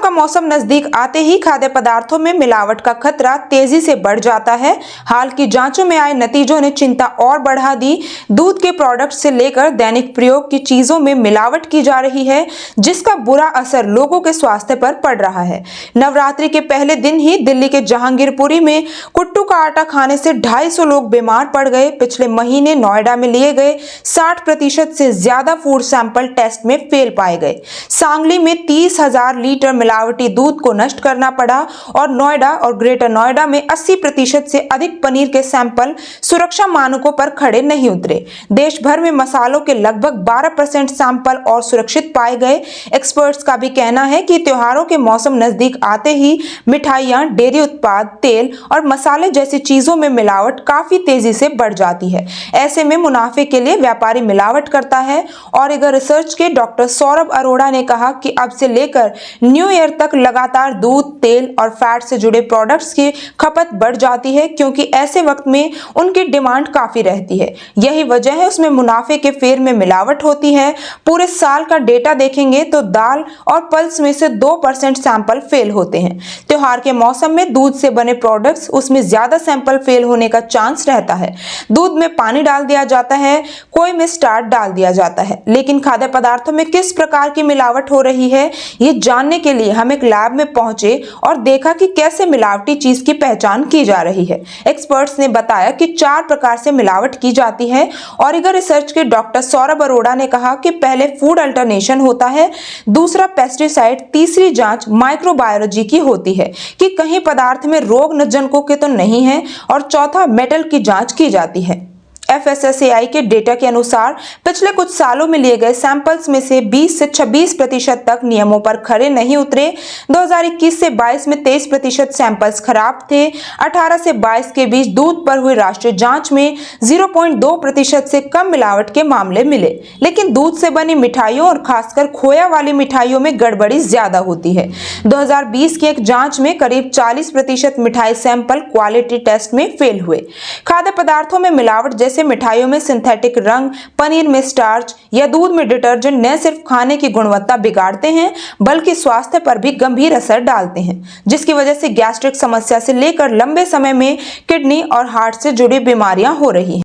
का मौसम नजदीक आते ही खाद्य पदार्थों में मिलावट का खतरा तेजी से बढ़ जाता है। हाल की जांचों में आए नतीजों ने चिंता और बढ़ा दी। दूध के प्रोडक्ट से लेकर दैनिक प्रयोग की चीजों में मिलावट की जा रही है, जिसका बुरा असर लोगों के स्वास्थ्य पर पड़ रहा है। नवरात्रि के पहले दिन ही दिल्ली के जहांगीरपुरी में कुट्टू का आटा खाने से 250 लोग बीमार पड़ गए। पिछले महीने नोएडा में लिए गए 60% से ज्यादा फूड सैंपल टेस्ट में फेल पाए गए। सांगली में 30,000 लीटर मिलावटी दूध को नष्ट करना पड़ा और नोएडा और ग्रेटर नोएडा में 80% से अधिक पनीर के सैंपल सुरक्षा मानकों पर खड़े नहीं उतरे। देश भर में मसालों के लगभग 12% सैंपल और सुरक्षित पाए गए। एक्सपर्ट्स का भी कहना है कि त्योहारों के मौसम नजदीक आते ही मिठाइयां, डेयरी उत्पाद, तेल और मसाले जैसी चीजों में मिलावट काफी तेजी से बढ़ जाती है। ऐसे में मुनाफे के लिए व्यापारी मिलावट करता है। ऑरिगा रिसर्च के डॉक्टर सौरभ अरोड़ा ने कहा कि अब से लेकर न्यू ईयर तक लगातार दूध, तेल और फैट से जुड़े प्रोडक्ट्स की खपत बढ़ जाती है, क्योंकि ऐसे वक्त में उनकी डिमांड काफी रहती है। यही वजह है उसमें मुनाफे के फेर में मिलावट होती है। पूरे साल का डेटा देखेंगे तो दाल और पल्स में से 2% सैंपल फेल होते हैं। त्योहार के मौसम में दूध से बने प्रोडक्ट्स, उसमें ज्यादा सैंपल फेल होने का चांस रहता है। दूध में पानी डाल दिया जाता है, कोई में स्टार्च डाल दिया जाता है, लेकिन खाद्य पदार्थों में किस प्रकार की मिलावट हो रही है, ये जानने के लिए हम एक लैब में पहुंचे और देखा कि कैसे मिलावटी चीज की पहचान की जा रही है। एक्सपर्ट्स ने बताया कि 4 प्रकार से मिलावट की जाती है। ऑरिगा रिसर्च के डॉक्टर सौरभ अरोड़ा ने कहा कि पहले फूड अल्टरनेशन होता है, दूसरा पेस्टिसाइड, तीसरी जांच माइक्रोबायोलॉजी की होती है कि कहीं पदार्थ में रोग जनकों के तो नहीं है, और चौथा मेटल की जांच की जाती है। FSSAI के डेटा के अनुसार पिछले कुछ सालों में लिए गए सैंपल्स में से 20 से 26% तक नियमों पर खरे नहीं उतरे। 2021 से 22 में 23% सैंपल्स खराब थे। 18 से 22 के बीच दूध पर हुई राष्ट्रीय जांच में 0.2% से कम मिलावट के मामले मिले, लेकिन दूध से बनी मिठाइयों और खासकर खोया वाली मिठाइयों में गड़बड़ी ज्यादा होती है। 2020 की एक जांच में करीब 40% मिठाई सैंपल क्वालिटी टेस्ट में फेल हुए। खाद्य पदार्थों में मिलावट जैसे मिठाइयों में सिंथेटिक रंग, पनीर में स्टार्च या दूध में डिटर्जेंट न सिर्फ खाने की गुणवत्ता बिगाड़ते हैं, बल्कि स्वास्थ्य पर भी गंभीर असर डालते हैं, जिसकी वजह से गैस्ट्रिक समस्या से लेकर लंबे समय में किडनी और हार्ट से जुड़ी बीमारियां हो रही हैं।